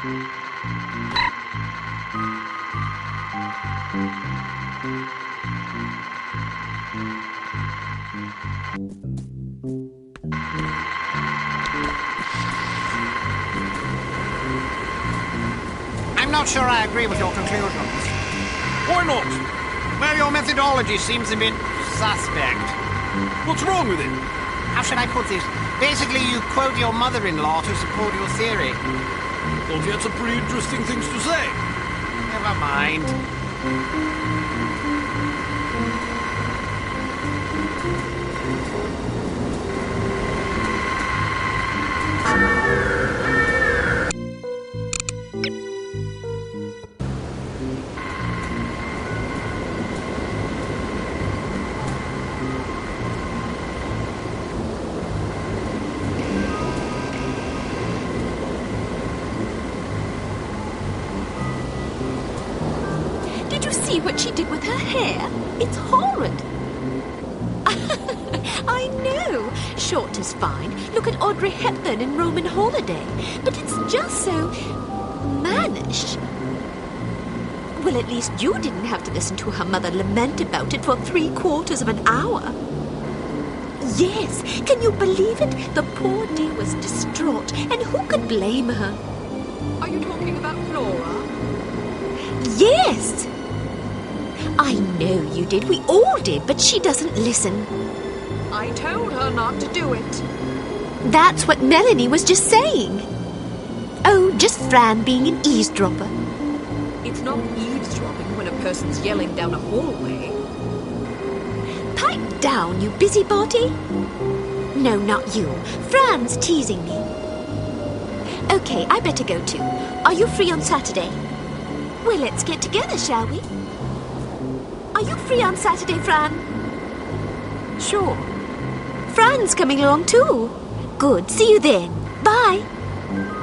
I'm not sure I agree with your conclusions. Why not? Well, your methodology seems a bit suspect. What's wrong with it? How should I put this? Basically, you quote your mother-in-law to support your theory. Thought you had some pretty interesting things to say. Never mind. Did you see what she did with her hair? It's horrid. I know. Short is fine. Look at Audrey Hepburn in Roman Holiday. But it's just so mannish. Well, at least you didn't have to listen to her mother lament about it for 3/4 of an hour. Yes, can you believe it? The poor dear was distraught, and who could blame her? Are you talking about Flora? Yes! I know you did. We all did, but she doesn't listen. I told her not to do it. That's what Melanie was just saying. Oh, just Fran being an eavesdropper. It's not eavesdropping when a person's yelling down a hallway. Pipe down, you busybody. No, not you. Fran's teasing me. Okay, I better go too. Are you free on Saturday? Well, let's get together, shall we? Are you free on Saturday, Fran? Sure. Fran's coming along too. Good, see you then. Bye.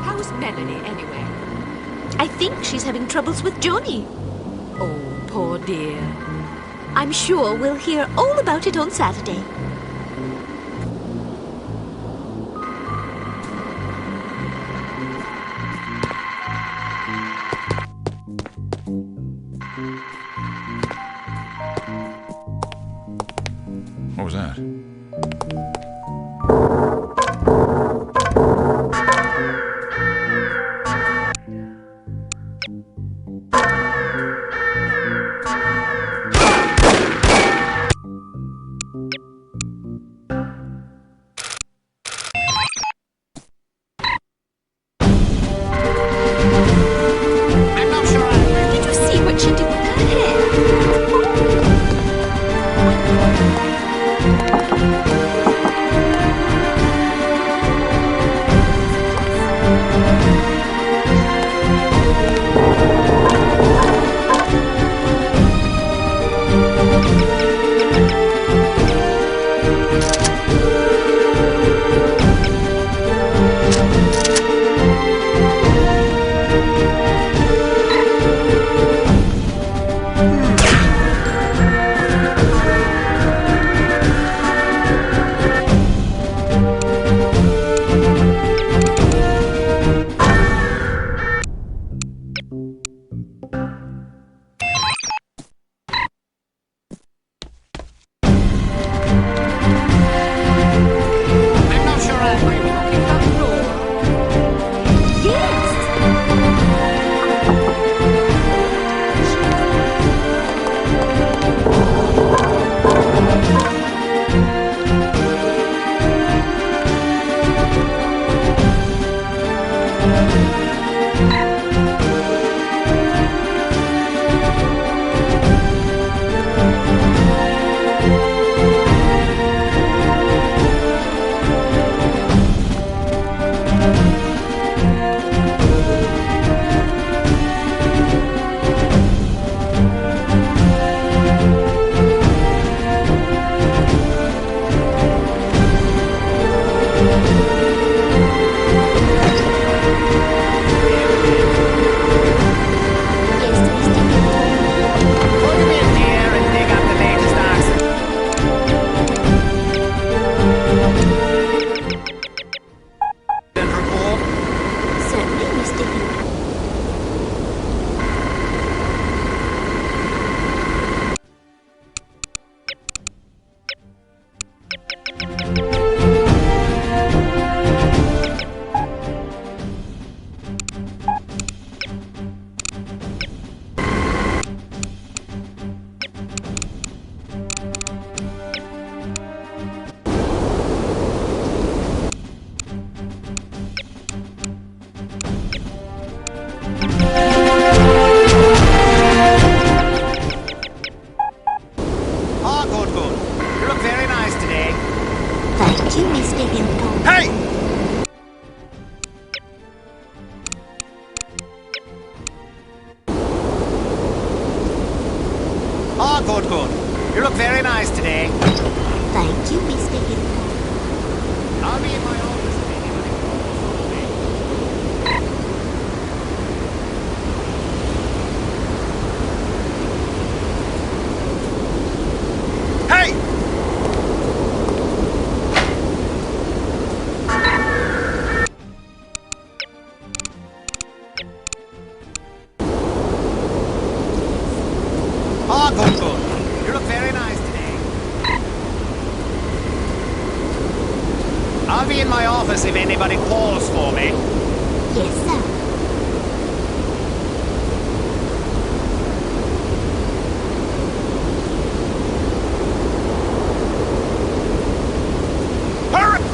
How's Melanie, anyway? I think she's having troubles with Johnny. Oh, poor dear. I'm sure we'll hear all about it on Saturday. What was that? good, good. You look very nice today. Thank you, Mr. Hippo. I'll be in my office if anybody calls for me. Hey! Oh, good, good. You look very nice today. I'll be in my office if anybody calls for me. Yes, sir. Hurry!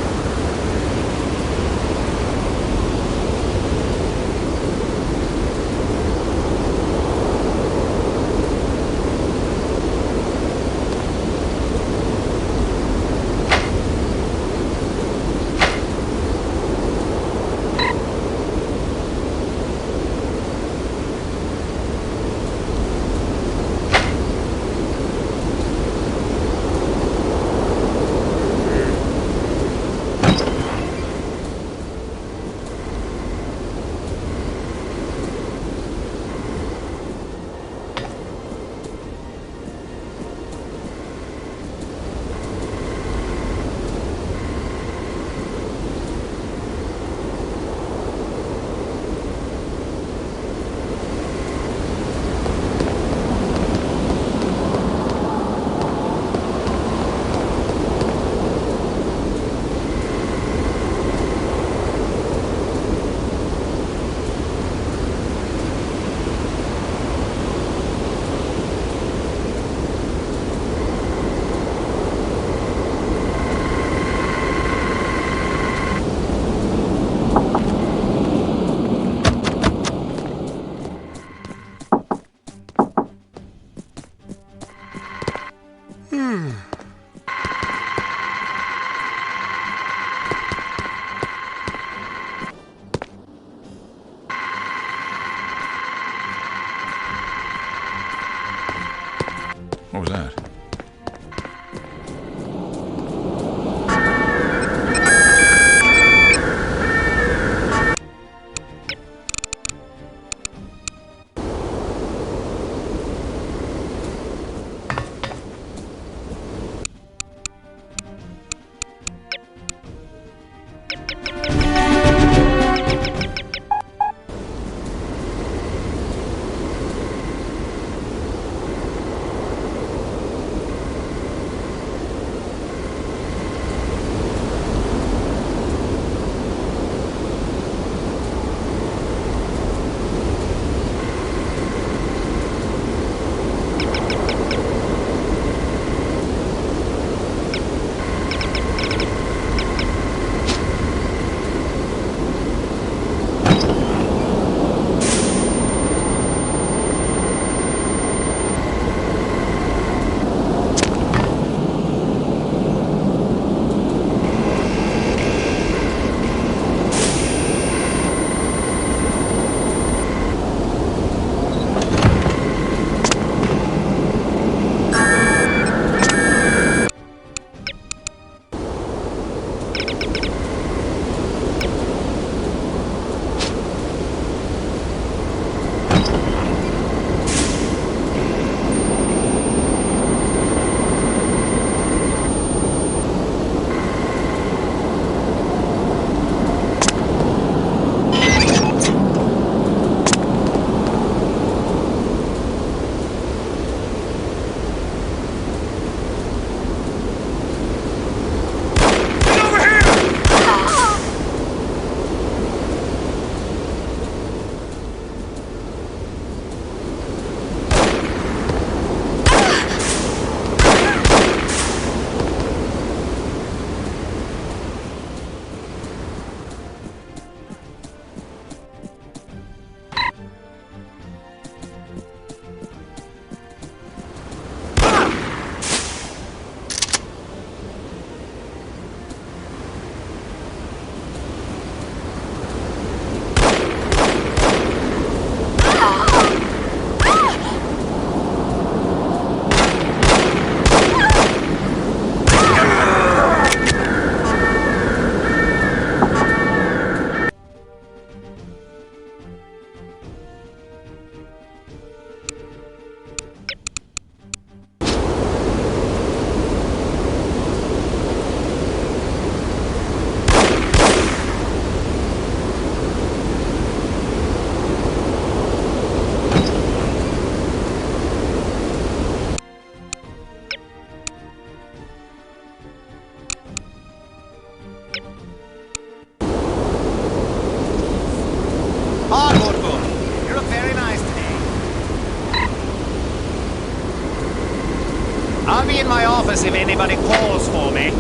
office if anybody calls for me.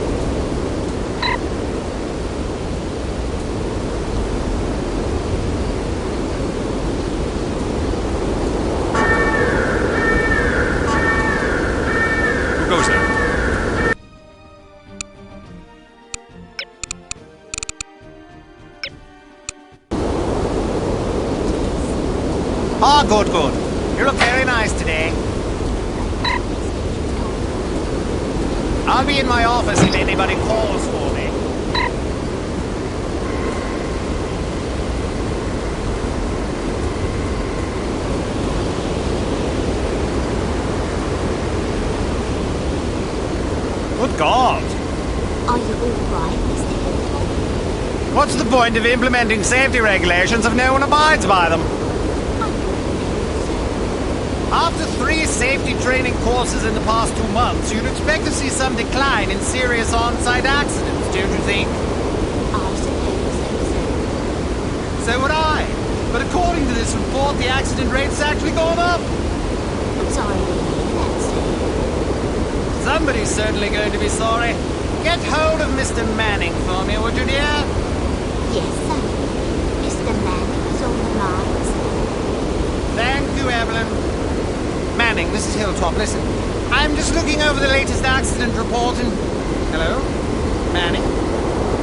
Who goes there? Ah, good, good. You look very nice today. I'll be in my office if anybody calls for me. Good God! Are you all right, Mr. Hilltop? What's the point of implementing safety regulations if no one abides by them? After 3 safety training courses in the past 2 months, you'd expect to see some decline in serious on-site accidents, don't you think? I suppose so. So would I. But according to this report, the accident rate's actually gone up. I'm sorry to hear that, sir. Somebody's certainly going to be sorry. Get hold of Mr. Manning for me, would you, dear? Yes, sir. Mr. Manning is on the line, sir. Thank you, Evelyn. Manning, this is Hilltop. Listen, I'm just looking over the latest accident report and... Hello? Manning?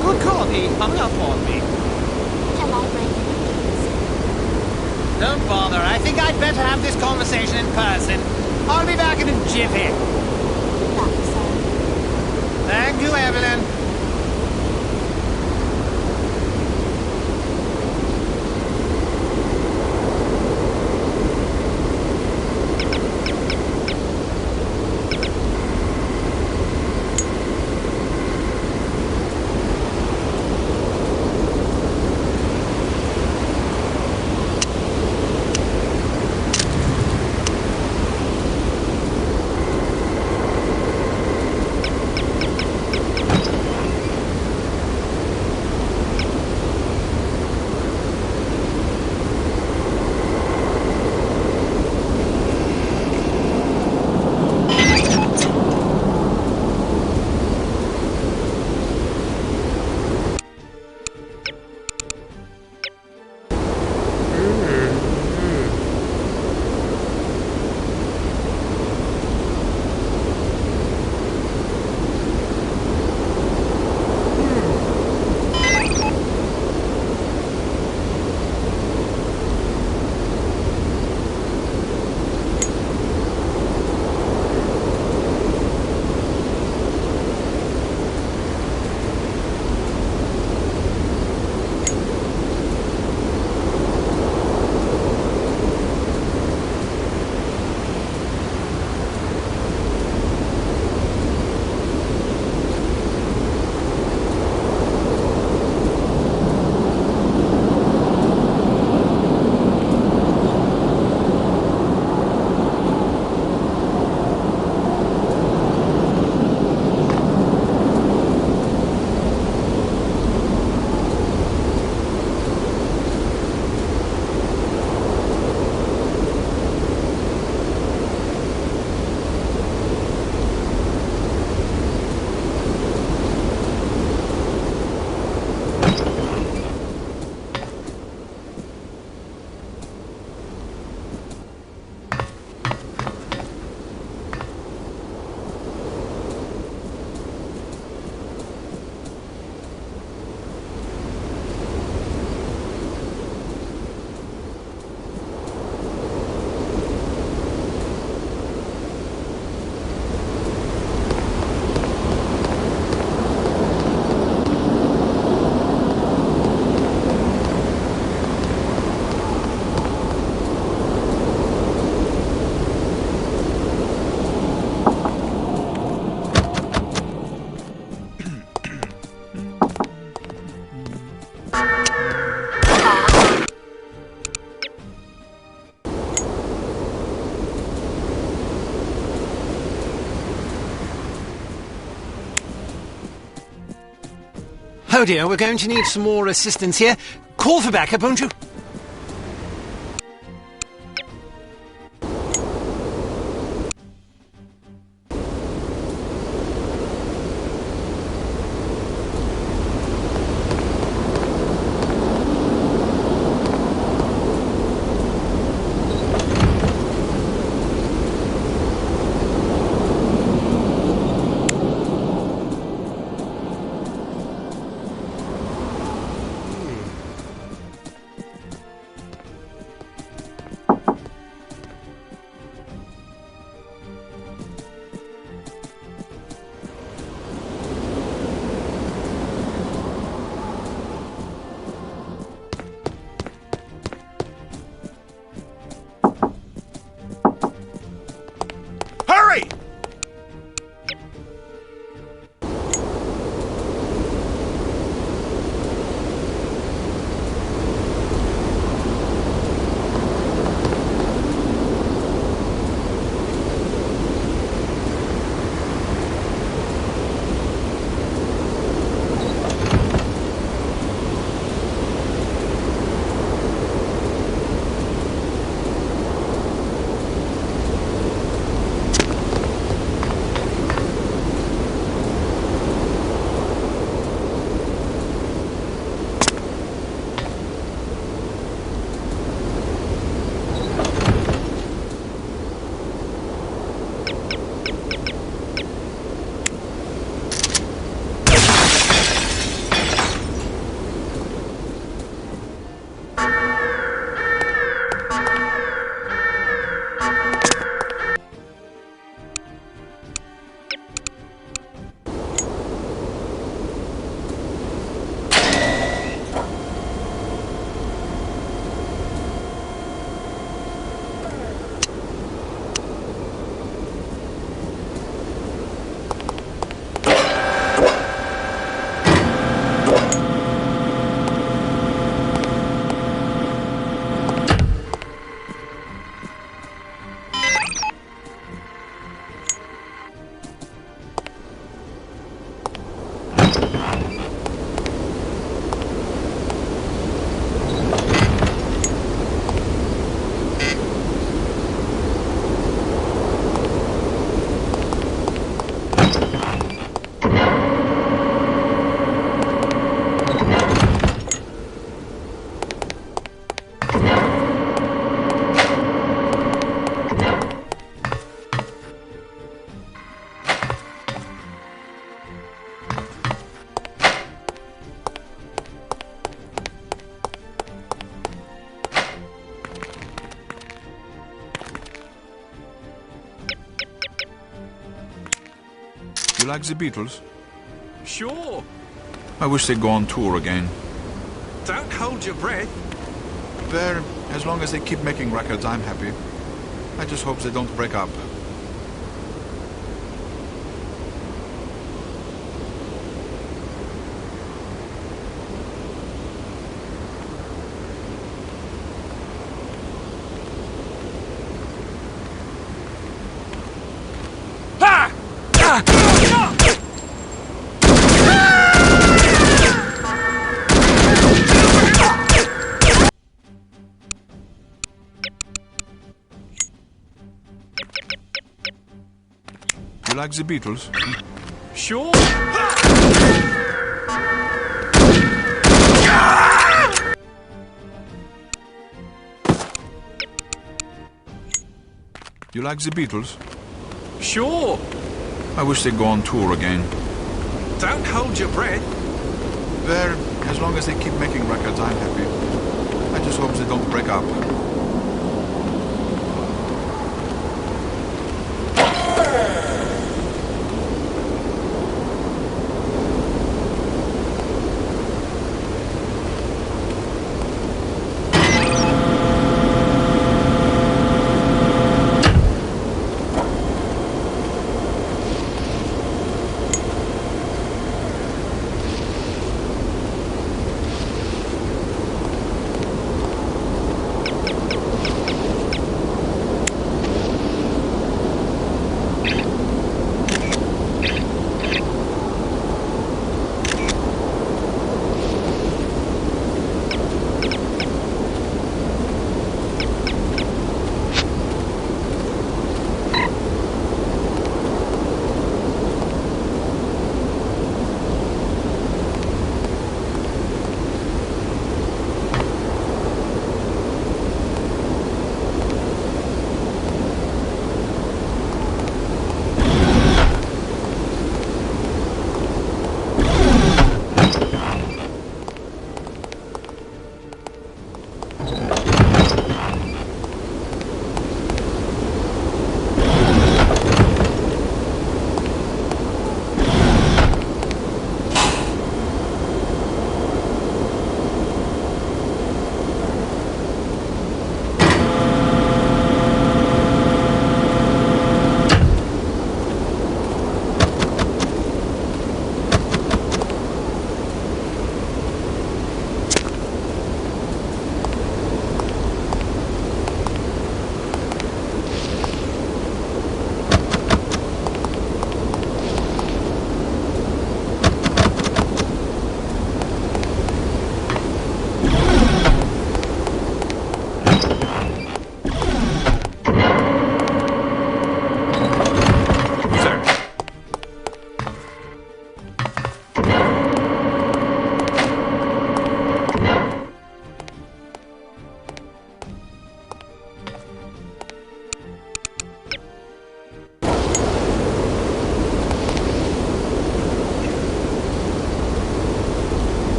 Good God, he hung up on me. Shall I bring him in, sir? Don't bother. I think I'd better have this conversation in person. I'll be back in a jiffy. Good luck, sir. Thank you, Evelyn. Oh dear, we're going to need some more assistance here. Call for backup, won't you? You like the Beatles? Sure. I wish they'd go on tour again. Don't hold your breath. There, as long as they keep making records, I'm happy. I just hope they don't break up. You like the Beatles? Sure. You like the Beatles? Sure. I wish they'd go on tour again. Don't hold your breath. There, as long as they keep making records, I'm happy. I just hope they don't break up.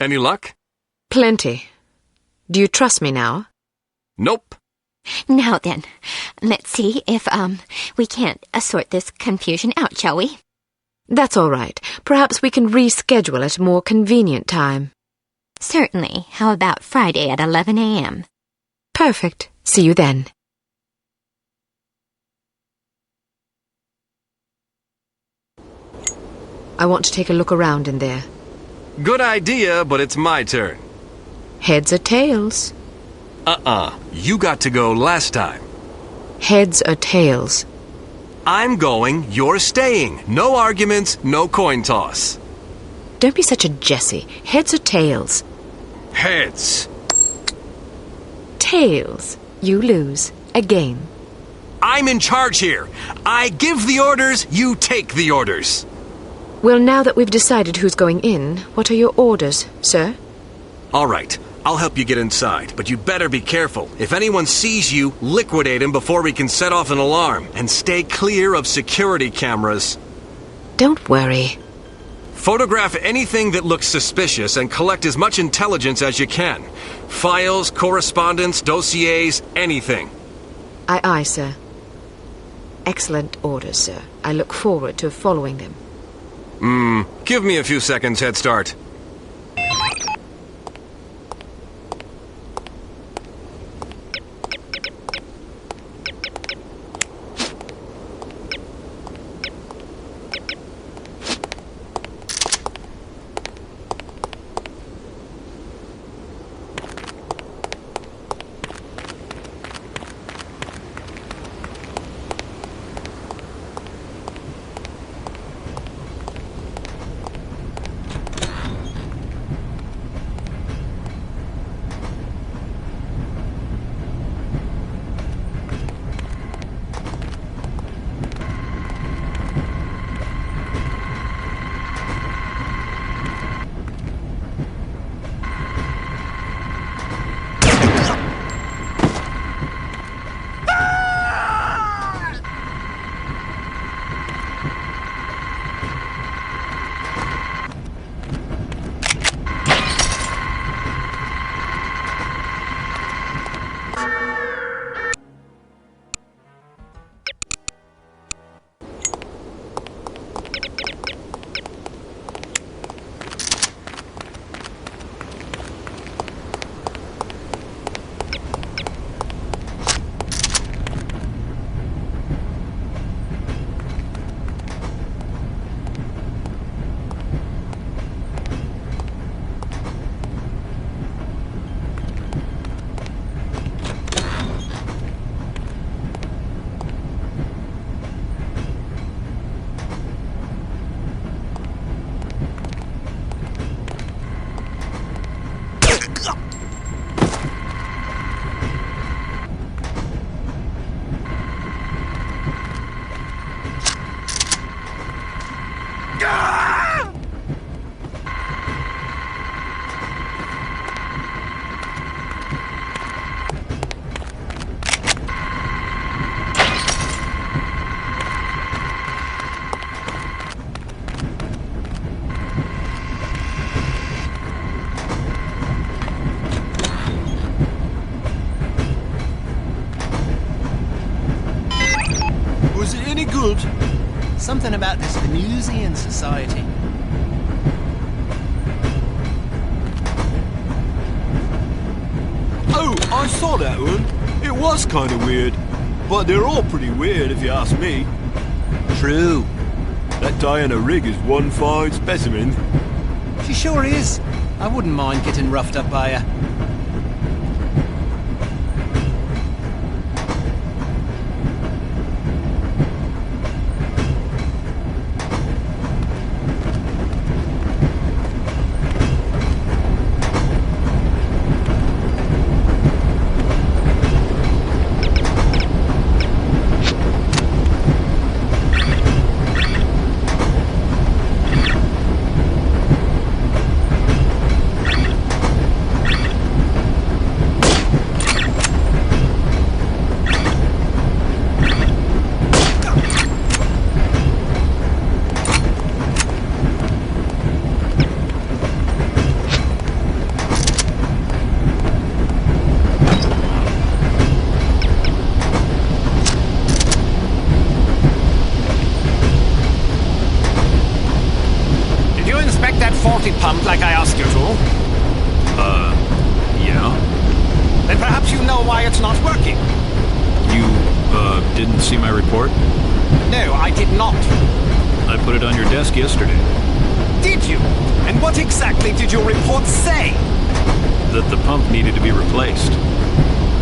Any luck? Plenty. Do you trust me now? Nope. Now then, let's see if, we can't sort this confusion out, shall we? That's all right. Perhaps we can reschedule at a more convenient time. Certainly. How about Friday at 11 a.m.? Perfect. See you then. I want to take a look around in there. Good idea, but it's my turn. Heads or tails? You got to go last time. Heads or tails? I'm going, you're staying. No arguments, no coin toss. Don't be such a Jessie. Heads or tails? Heads. Tails. You lose. Again. I'm in charge here. I give the orders, you take the orders. Well, now that we've decided who's going in, what are your orders, sir? All right, I'll help you get inside, but you better be careful. If anyone sees you, liquidate him before we can set off an alarm, and stay clear of security cameras. Don't worry. Photograph anything that looks suspicious and collect as much intelligence as you can. Files, correspondence, dossiers, anything. Aye, aye, sir. Excellent orders, sir. I look forward to following them. Give me a few seconds head start. Was it any good? Something about this Venusian society. Oh, I saw that one. It was kind of weird. But they're all pretty weird if you ask me. True. That Diana Rigg is one fine specimen. She sure is. I wouldn't mind getting roughed up by her. Pump like I asked you to? Yeah? Then perhaps you know why it's not working. You, didn't see my report? No, I did not. I put it on your desk yesterday. Did you? And what exactly did your report say? That the pump needed to be replaced.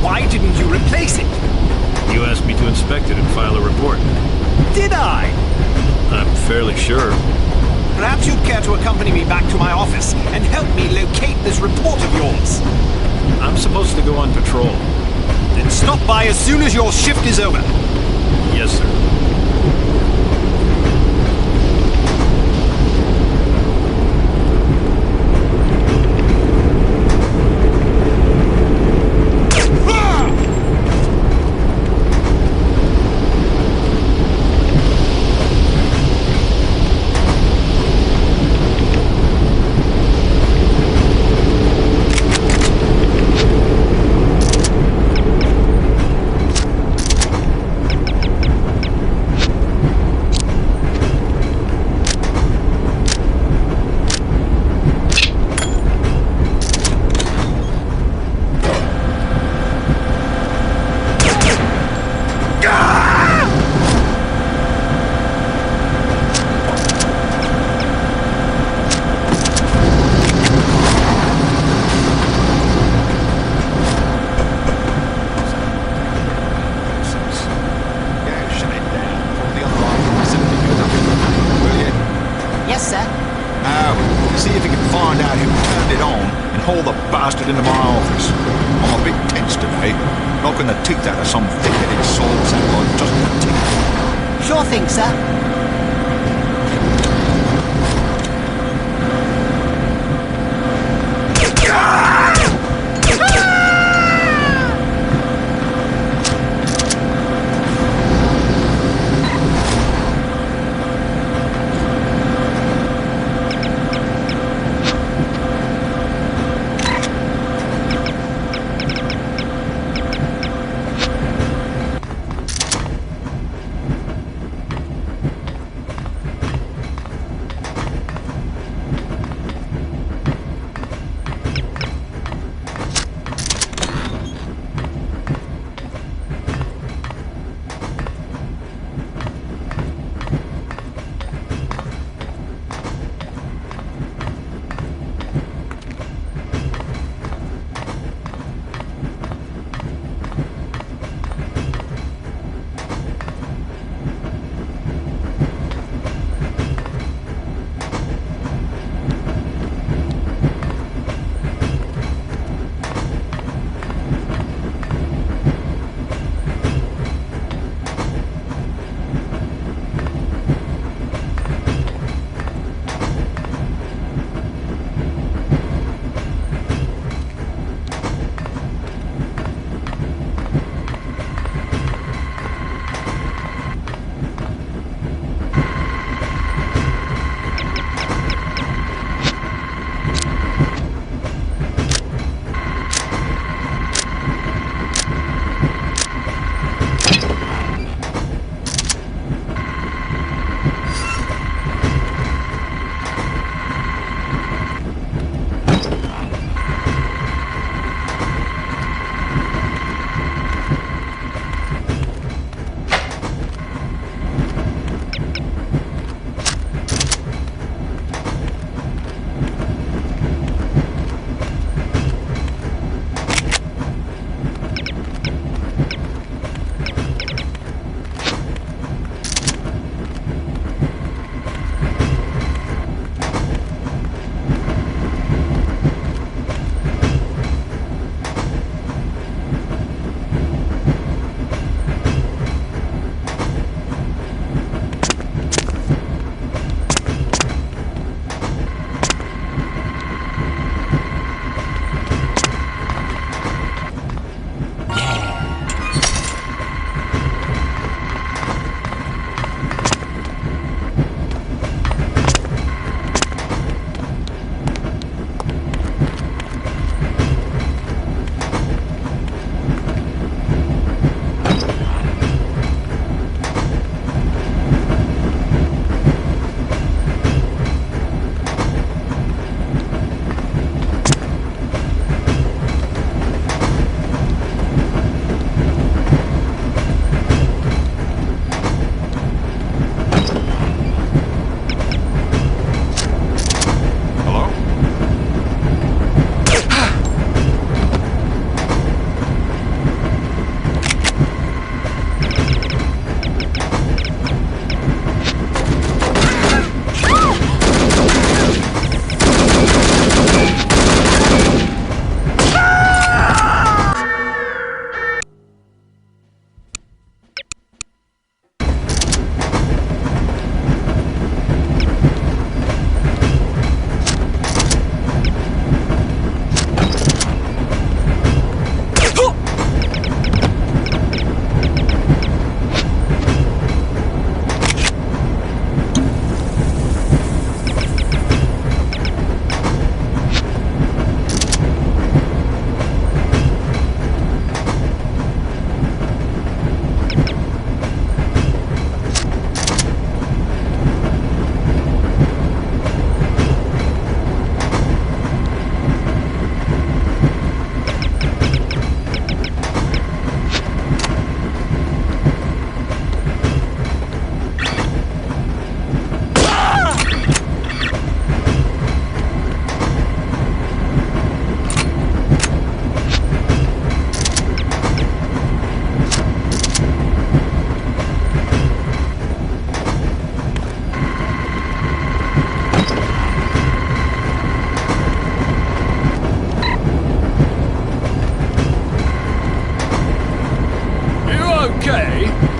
Why didn't you replace it? You asked me to inspect it and file a report. Did I? I'm fairly sure. Perhaps you'd care to accompany me back to my office and help me locate this report of yours. I'm supposed to go on patrol. Then stop by as soon as your shift is over. Yes, sir. knocking the teeth out of some thick-headed soul sandlord doesn't have teeth. Sure thing, sir.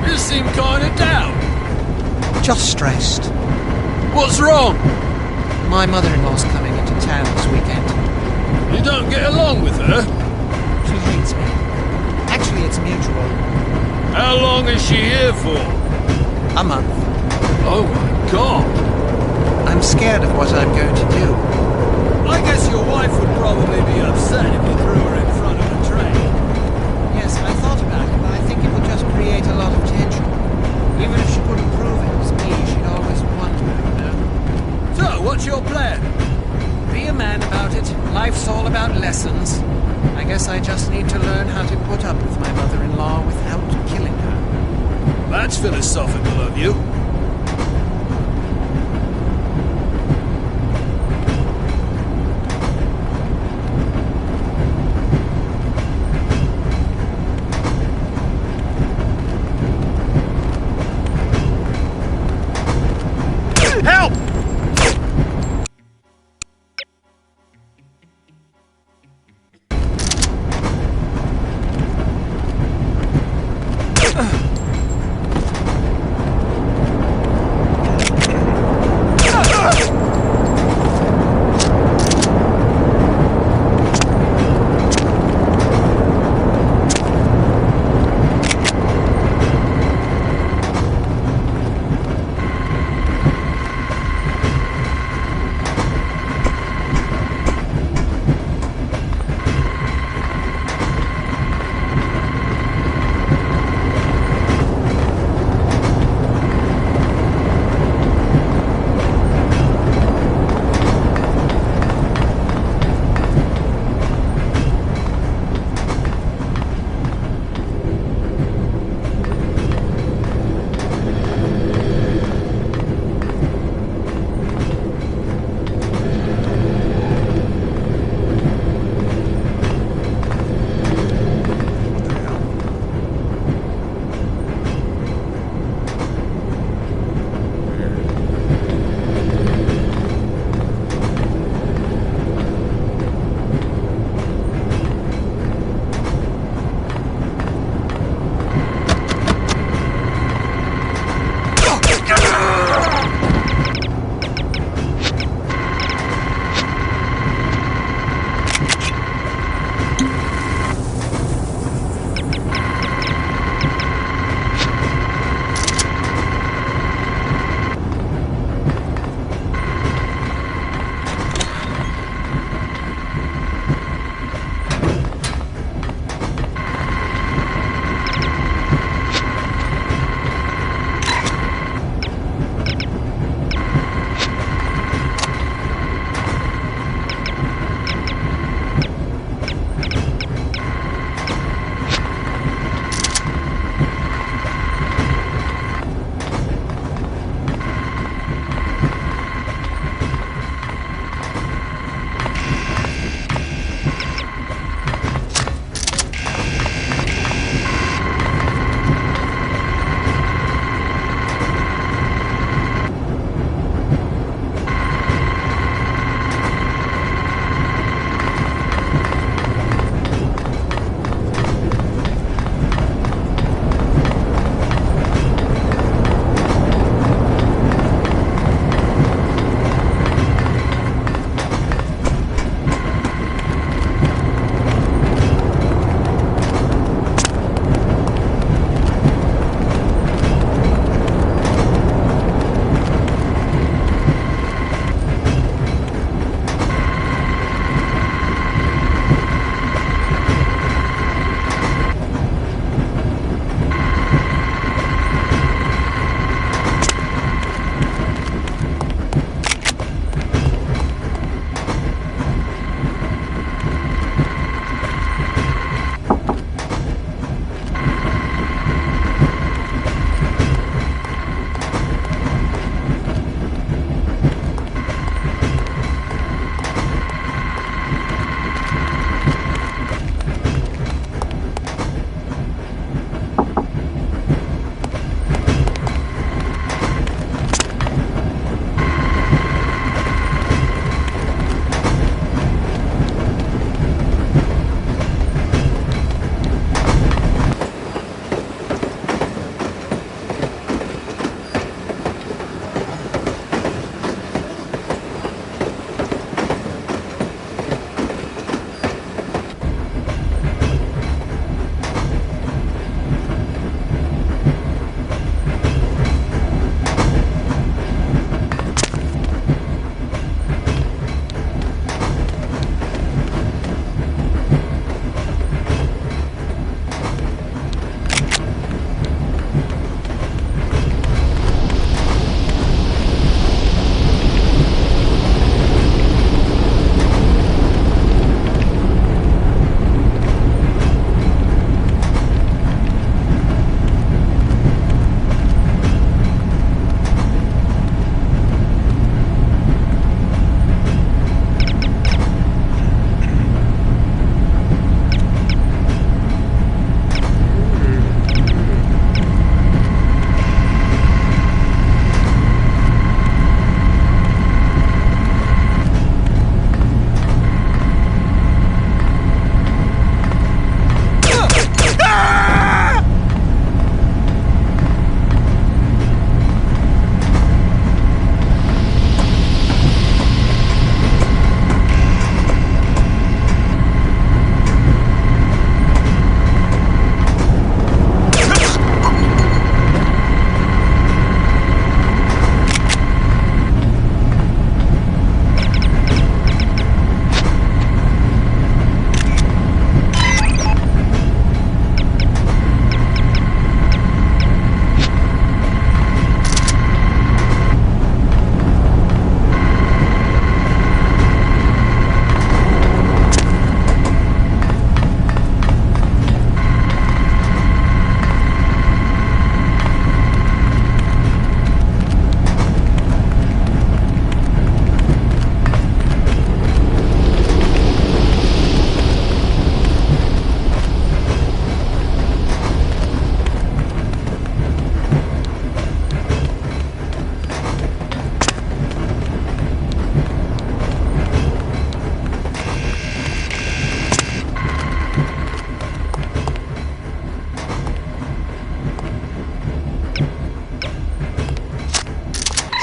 You seem kinda down. Just stressed. What's wrong? My mother-in-law's coming into town this weekend. You don't get along with her? She hates me. Actually, it's mutual. How long is she here for? A month. Oh my god. I'm scared of what I'm going to do. I guess your wife would probably be upset if you threw her in front of a train. Yes, I thought about it, but I think it would just create a lot of tension. Even if she couldn't prove it was me, she'd always wonder, you know? So, what's your plan? Be a man about it. Life's all about lessons. I guess I just need to learn how to put up with my mother-in-law without killing her. That's philosophical of you. Help!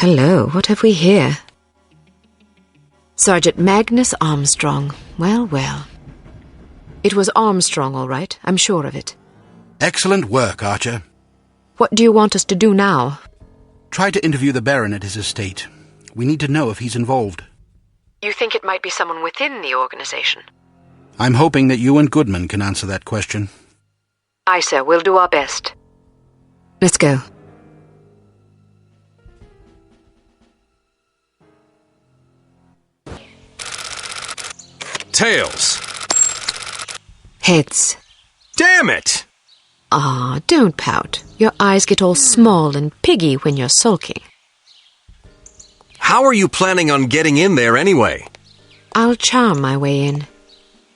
Hello, what have we here? Sergeant Magnus Armstrong. Well, well. It was Armstrong, all right. I'm sure of it. Excellent work, Archer. What do you want us to do now? Try to interview the Baron at his estate. We need to know if he's involved. You think it might be someone within the organization? I'm hoping that you and Goodman can answer that question. Aye, sir. We'll do our best. Let's go. Tails. Heads. Damn it! Ah, don't pout. Your eyes get all small and piggy when you're sulking. How are you planning on getting in there anyway? I'll charm my way in.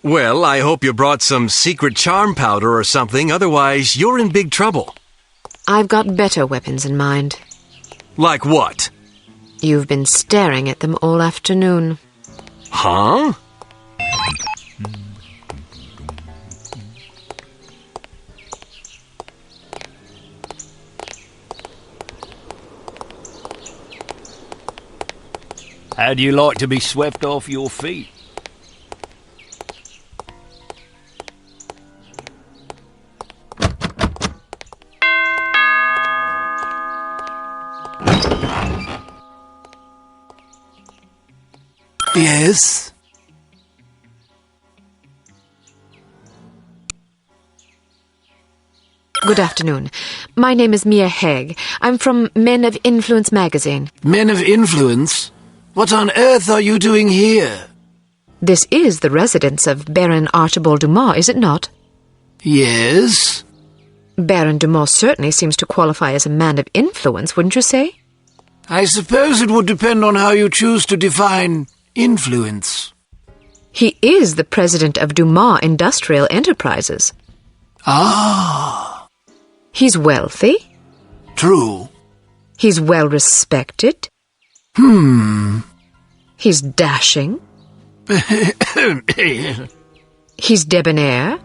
Well, I hope you brought some secret charm powder or something, otherwise you're in big trouble. I've got better weapons in mind. Like what? You've been staring at them all afternoon. Huh? How do you like to be swept off your feet? Yes? Good afternoon. My name is Mia Haig. I'm from Men of Influence magazine. Men of Influence? What on earth are you doing here? This is the residence of Baron Archibald Dumas, is it not? Yes? Baron Dumas certainly seems to qualify as a man of influence, wouldn't you say? I suppose it would depend on how you choose to define influence. He is the president of Dumas Industrial Enterprises. Ah. He's wealthy. True. He's well respected. He's dashing. He's debonair.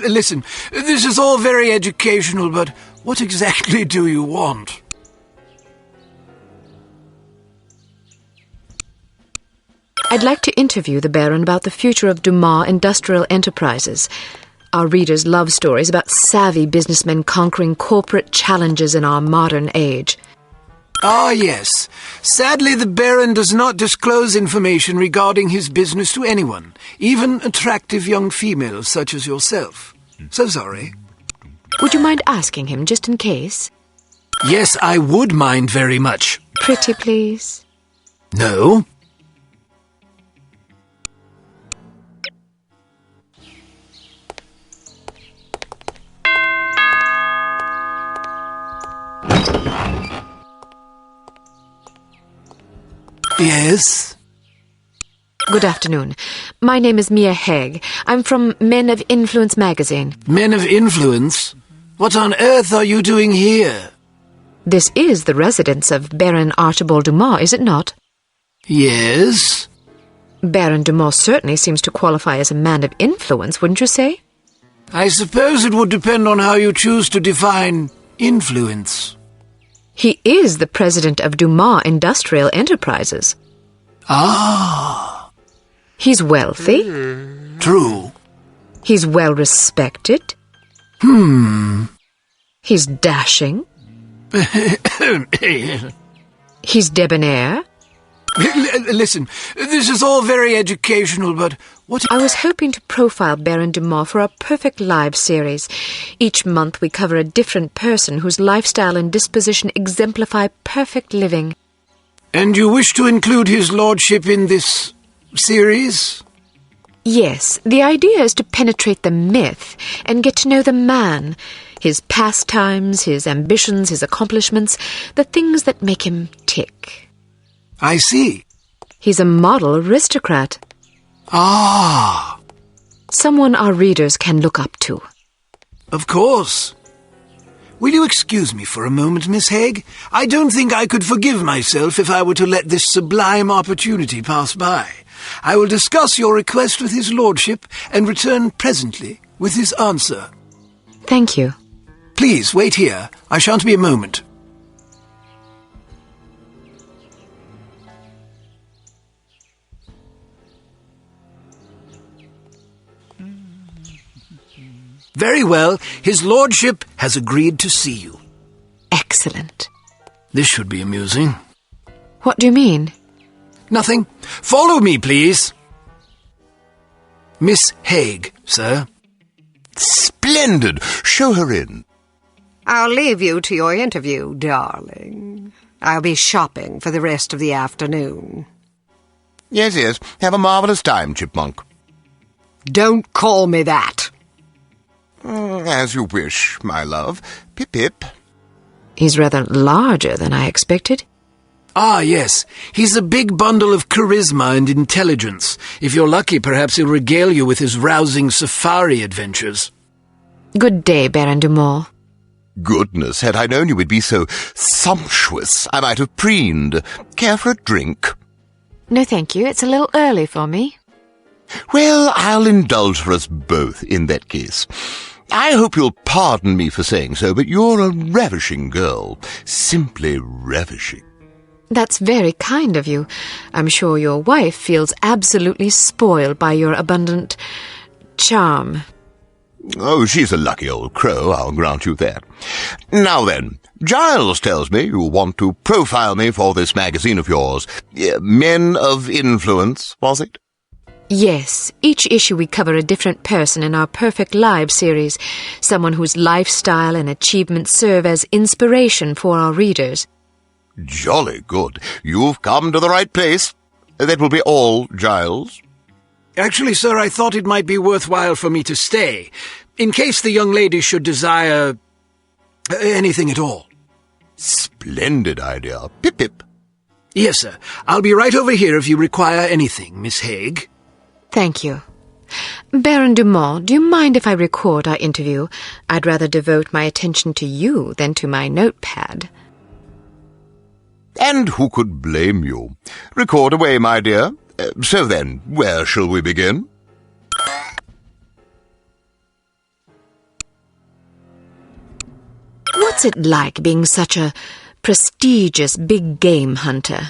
Listen, this is all very educational, but what exactly do you want? I'd like to interview the Baron about the future of Dumas Industrial Enterprises. Our readers love stories about savvy businessmen conquering corporate challenges in our modern age. Ah, yes. Sadly, the Baron does not disclose information regarding his business to anyone, even attractive young females such as yourself. So sorry. Would you mind asking him, just in case? Yes, I would mind very much. Pretty please? No. Yes? Good afternoon. My name is Mia Haig. I'm from Men of Influence magazine. Men of Influence? What on earth are you doing here? This is the residence of Baron Archibald Dumas, is it not? Yes? Baron Dumas certainly seems to qualify as a man of influence, wouldn't you say? I suppose it would depend on how you choose to define influence. He is the president of Dumas Industrial Enterprises. Ah. He's wealthy. True. He's well respected. He's dashing. He's debonair. Listen, this is all very educational, but what... I was hoping to profile Baron Dumas for our Perfect Lives series. Each month we cover a different person whose lifestyle and disposition exemplify perfect living. And you wish to include his lordship in this series? Yes, the idea is to penetrate the myth and get to know the man, his pastimes, his ambitions, his accomplishments, the things that make him tick. I see. He's a model aristocrat. Ah. Someone our readers can look up to. Of course. Will you excuse me for a moment, Miss Haig? I don't think I could forgive myself if I were to let this sublime opportunity pass by. I will discuss your request with his lordship and return presently with his answer. Thank you. Please, wait here. I shan't be a moment. Very well. His lordship has agreed to see you. Excellent. This should be amusing. What do you mean? Nothing. Follow me, please. Miss Haig, sir. Splendid. Show her in. I'll leave you to your interview, darling. I'll be shopping for the rest of the afternoon. Yes, yes. Have a marvellous time, Chipmunk. Don't call me that. As you wish, my love. Pip-pip. He's rather larger than I expected. Ah, yes. He's a big bundle of charisma and intelligence. If you're lucky, perhaps he'll regale you with his rousing safari adventures. Good day, Baron Dumont. Goodness, had I known you would be so sumptuous, I might have preened. Care for a drink? No, thank you. It's a little early for me. Well, I'll indulge for us both in that case. I hope you'll pardon me for saying so, but you're a ravishing girl. Simply ravishing. That's very kind of you. I'm sure your wife feels absolutely spoiled by your abundant charm. Oh, she's a lucky old crow, I'll grant you that. Now then, Giles tells me you want to profile me for this magazine of yours. Men of Influence, was it? Yes, each issue we cover a different person in our Perfect Lives series, someone whose lifestyle and achievements serve as inspiration for our readers. Jolly good. You've come to the right place. That will be all, Giles. Actually, sir, I thought it might be worthwhile for me to stay, in case the young lady should desire anything at all. Splendid idea. Pip-pip. Yes, sir. I'll be right over here if you require anything, Miss Haig. Thank you. Baron Dumont, do you mind if I record our interview? I'd rather devote my attention to you than to my notepad. And who could blame you? Record away, my dear. So then, where shall we begin? What's it like being such a prestigious big game hunter?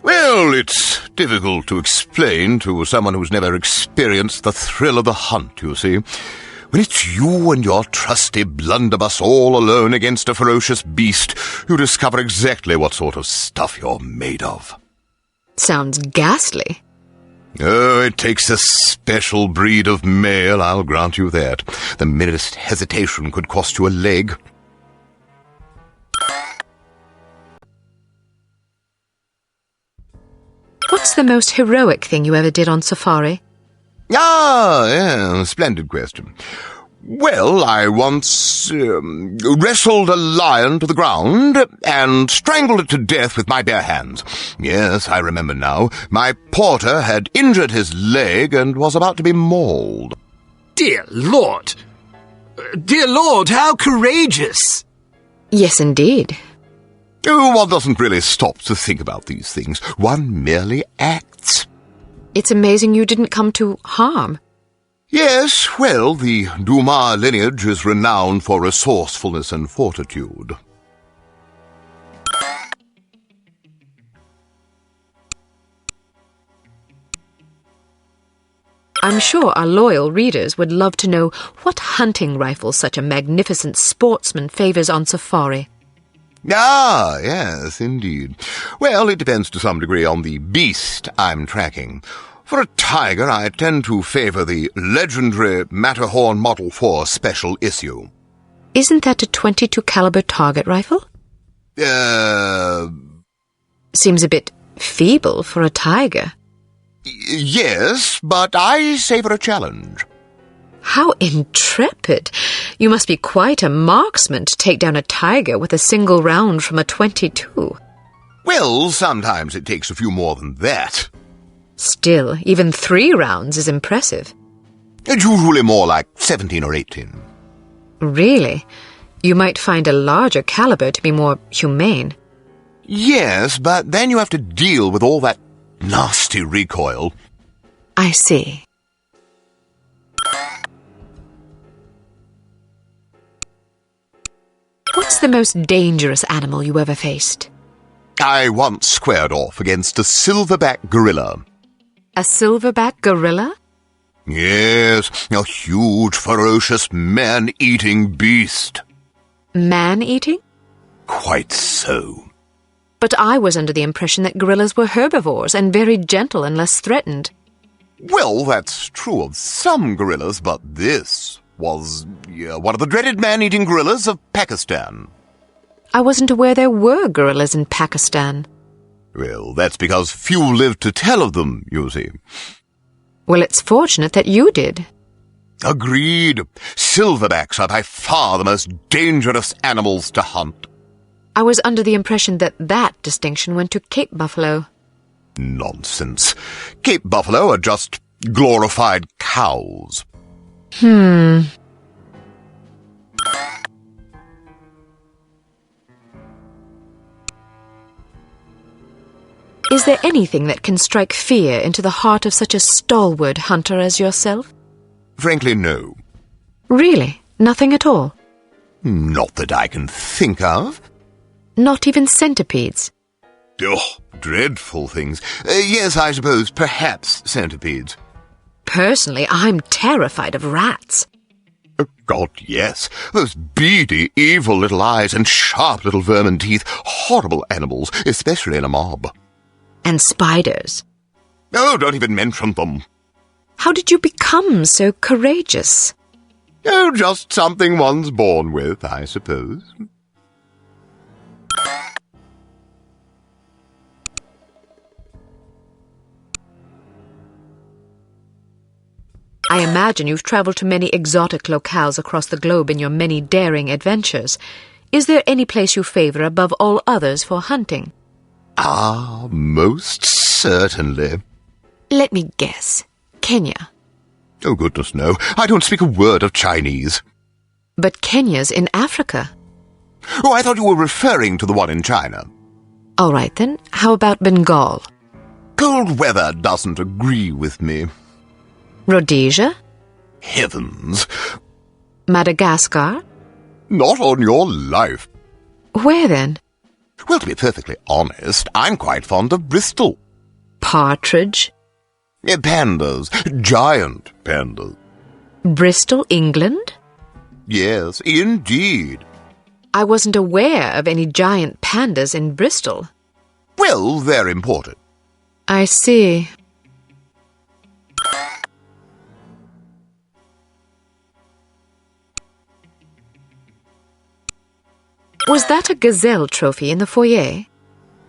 Well, it's difficult to explain to someone who's never experienced the thrill of the hunt, you see. When it's you and your trusty blunderbuss all alone against a ferocious beast, you discover exactly what sort of stuff you're made of. Sounds ghastly. Oh, it takes a special breed of male, I'll grant you that. The merest hesitation could cost you a leg. What's the most heroic thing you ever did on safari? Ah, yeah, splendid question. Well, I once wrestled a lion to the ground and strangled it to death with my bare hands. Yes, I remember now. My porter had injured his leg and was about to be mauled. Dear Lord! Dear Lord, how courageous! Yes, indeed. Oh, one doesn't really stop to think about these things. One merely acts. It's amazing you didn't come to harm. Yes, well, the Dumas lineage is renowned for resourcefulness and fortitude. I'm sure our loyal readers would love to know what hunting rifle such a magnificent sportsman favors on safari. Ah, yes, indeed. Well, it depends to some degree on the beast I'm tracking. For a tiger, I tend to favor the legendary Matterhorn Model 4 special issue. Isn't that a .22 caliber target rifle? Seems a bit feeble for a tiger. Yes, but I savor a challenge. How intrepid! You must be quite a marksman to take down a tiger with a single round from a .22. Well, sometimes it takes a few more than that. Still, even 3 rounds is impressive. It's usually more like 17 or 18. Really? You might find a larger caliber to be more humane. Yes, but then you have to deal with all that nasty recoil. I see. What's the most dangerous animal you ever faced? I once squared off against a silverback gorilla. A silverback gorilla? Yes, a huge, ferocious, man-eating beast. Man-eating? Quite so. But I was under the impression that gorillas were herbivores and very gentle and less threatened. Well, that's true of some gorillas, but this was one of the dreaded man-eating gorillas of Pakistan. I wasn't aware there were gorillas in Pakistan. Well, that's because few lived to tell of them, you see. Well, it's fortunate that you did. Agreed. Silverbacks are by far the most dangerous animals to hunt. I was under the impression that that distinction went to Cape buffalo. Nonsense. Cape buffalo are just glorified cows. Is there anything that can strike fear into the heart of such a stalwart hunter as yourself? Frankly, no. Really? Nothing at all? Not that I can think of. Not even centipedes? Oh, dreadful things. Yes, I suppose, perhaps centipedes. Personally, I'm terrified of rats. Oh, God, yes. Those beady, evil little eyes and sharp little vermin teeth. Horrible animals, especially in a mob. And spiders. Oh, don't even mention them. How did you become so courageous? Oh, just something one's born with, I suppose. I imagine you've travelled to many exotic locales across the globe in your many daring adventures. Is there any place you favour above all others for hunting? Ah, most certainly. Let me guess. Kenya. Oh, goodness, no. I don't speak a word of Chinese. But Kenya's in Africa. Oh, I thought you were referring to the one in China. All right, then. How about Bengal? Cold weather doesn't agree with me. Rhodesia? Heavens. Madagascar? Not on your life. Where then? Well, to be perfectly honest, I'm quite fond of Bristol. Partridge? Pandas. Giant pandas. Bristol, England? Yes, indeed. I wasn't aware of any giant pandas in Bristol. Well, they're imported. I see. Was that a gazelle trophy in the foyer?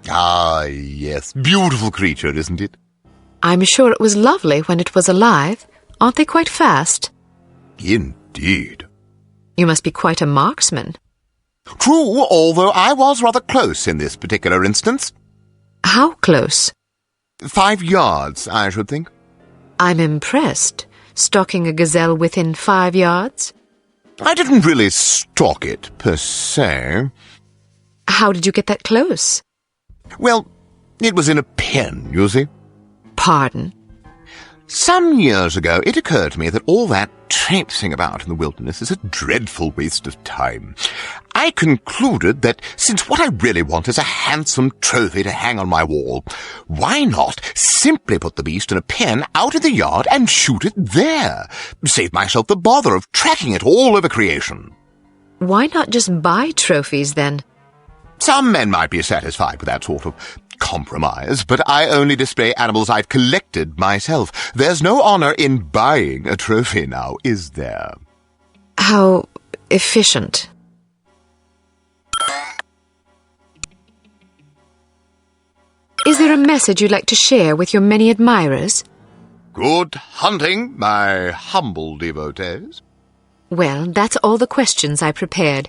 Ah, yes. Beautiful creature, isn't it? I'm sure it was lovely when it was alive. Aren't they quite fast? Indeed. You must be quite a marksman. True, although I was rather close in this particular instance. How close? 5 yards, I should think. I'm impressed. Stalking a gazelle within 5 yards? I didn't really stalk it, per se. How did you get that close? Well, it was in a pen, you see. Pardon? Some years ago, it occurred to me that all that traipsing about in the wilderness is a dreadful waste of time. I concluded that since what I really want is a handsome trophy to hang on my wall, why not simply put the beast in a pen out in the yard and shoot it there? Save myself the bother of tracking it all over creation. Why not just buy trophies, then? Some men might be satisfied with that sort of compromise, but I only display animals I've collected myself. There's no honor in buying a trophy now, is there? How efficient. Is there a message you'd like to share with your many admirers? Good hunting, my humble devotees. Well, that's all the questions I prepared.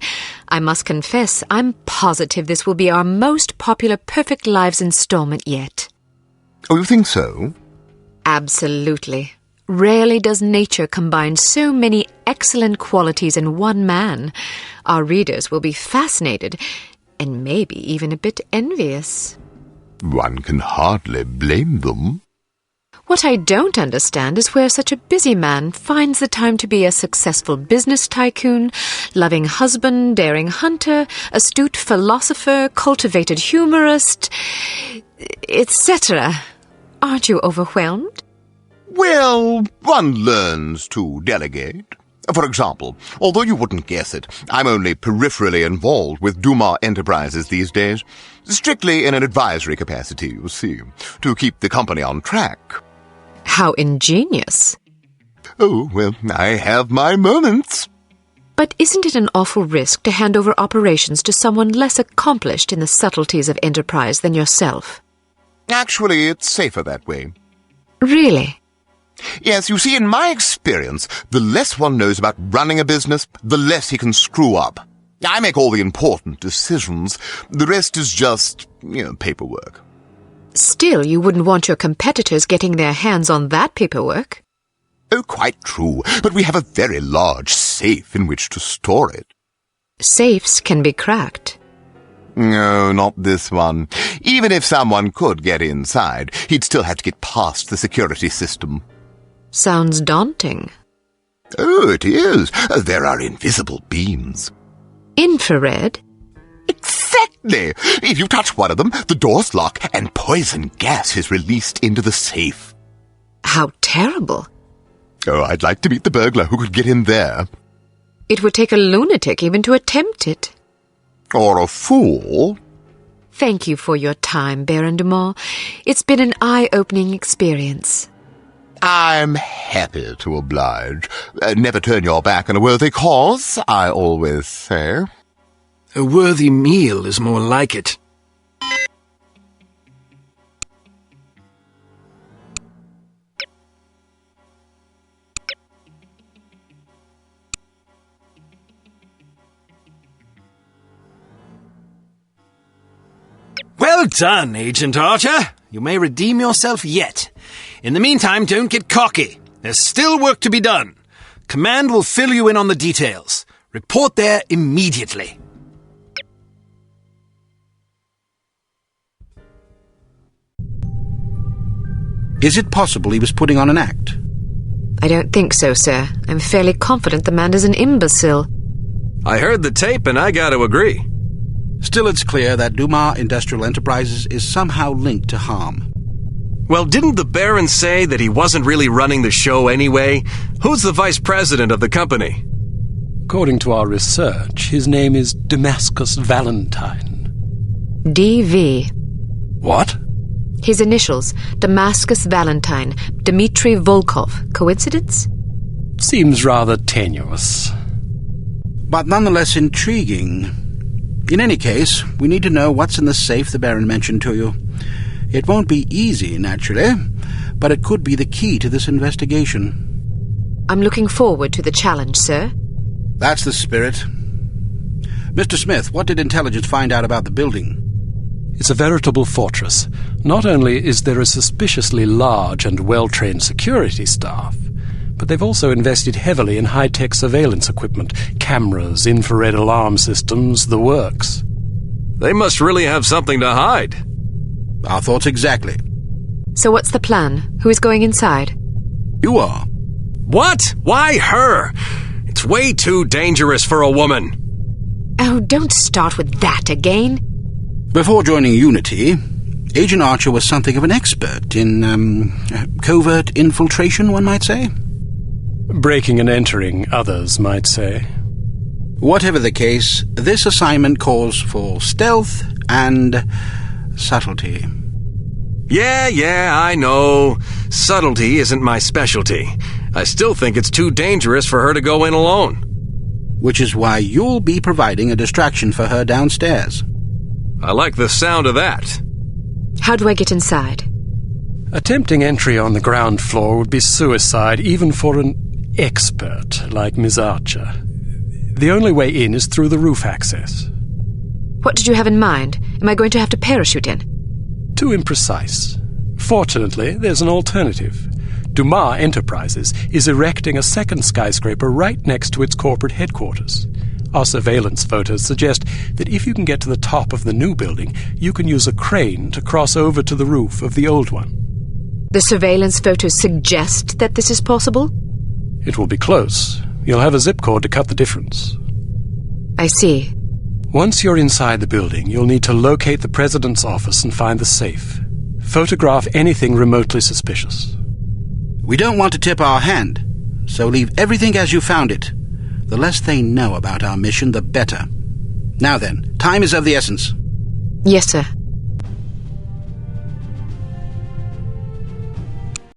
I must confess, I'm positive this will be our most popular Perfect Lives installment yet. Oh, you think so? Absolutely. Rarely does nature combine so many excellent qualities in one man. Our readers will be fascinated, and maybe even a bit envious. One can hardly blame them. What I don't understand is where such a busy man finds the time to be a successful business tycoon, loving husband, daring hunter, astute philosopher, cultivated humorist, etc. Aren't you overwhelmed? Well, one learns to delegate. For example, although you wouldn't guess it, I'm only peripherally involved with Dumas Enterprises these days. Strictly in an advisory capacity, you see, to keep the company on track. How ingenious. Oh, well, I have my moments. But isn't it an awful risk to hand over operations to someone less accomplished in the subtleties of enterprise than yourself? Actually, it's safer that way. Really? Yes, you see, in my experience, the less one knows about running a business, the less he can screw up. I make all the important decisions. The rest is just, paperwork. Still, you wouldn't want your competitors getting their hands on that paperwork. Oh, quite true. But we have a very large safe in which to store it. Safes can be cracked. No, not this one. Even if someone could get inside, he'd still have to get past the security system. Sounds daunting. Oh, it is. There are invisible beams. Infrared? Exactly. If you touch one of them, the doors lock and poison gas is released into the safe. How terrible. Oh, I'd like to meet the burglar who could get in there. It would take a lunatic even to attempt it. Or a fool. Thank you for your time, Baron Dumas. It's been an eye-opening experience. I'm happy to oblige. Never turn your back on a worthy cause, I always say. A worthy meal is more like it. Well done, Agent Archer. You may redeem yourself yet. In the meantime, don't get cocky. There's still work to be done. Command will fill you in on the details. Report there immediately. Is it possible he was putting on an act? I don't think so, sir. I'm fairly confident the man is an imbecile. I heard the tape and I got to agree. Still, it's clear that Dumas Industrial Enterprises is somehow linked to harm. Well, didn't the Baron say that he wasn't really running the show anyway? Who's the vice president of the company? According to our research, his name is Damascus Valentine. D.V. What? His initials, Damascus Valentine, Dmitry Volkov. Coincidence? Seems rather tenuous. But nonetheless intriguing. In any case, we need to know what's in the safe the Baron mentioned to you. It won't be easy, naturally, but it could be the key to this investigation. I'm looking forward to the challenge, sir. That's the spirit. Mr. Smith, what did intelligence find out about the building? It's a veritable fortress. Not only is there a suspiciously large and well-trained security staff, but they've also invested heavily in high-tech surveillance equipment, cameras, infrared alarm systems, the works. They must really have something to hide. Our thoughts exactly. So what's the plan? Who is going inside? You are. What? Why her? It's way too dangerous for a woman. Oh, don't start with that again. Before joining Unity, Agent Archer was something of an expert in, covert infiltration, one might say. Breaking and entering, others might say. Whatever the case, this assignment calls for stealth and subtlety. Yeah, I know. Subtlety isn't my specialty. I still think it's too dangerous for her to go in alone. Which is why you'll be providing a distraction for her downstairs. I like the sound of that. How do I get inside? Attempting entry on the ground floor would be suicide, even for an expert like Miss Archer. The only way in is through the roof access. What did you have in mind? Am I going to have to parachute in? Too imprecise. Fortunately, there's an alternative. Dumas Enterprises is erecting a second skyscraper right next to its corporate headquarters. Our surveillance photos suggest that if you can get to the top of the new building, you can use a crane to cross over to the roof of the old one. The surveillance photos suggest that this is possible? It will be close. You'll have a zip cord to cut the difference. I see. Once you're inside the building, you'll need to locate the president's office and find the safe. Photograph anything remotely suspicious. We don't want to tip our hand, so leave everything as you found it. The less they know about our mission, the better. Now then, time is of the essence. Yes, sir.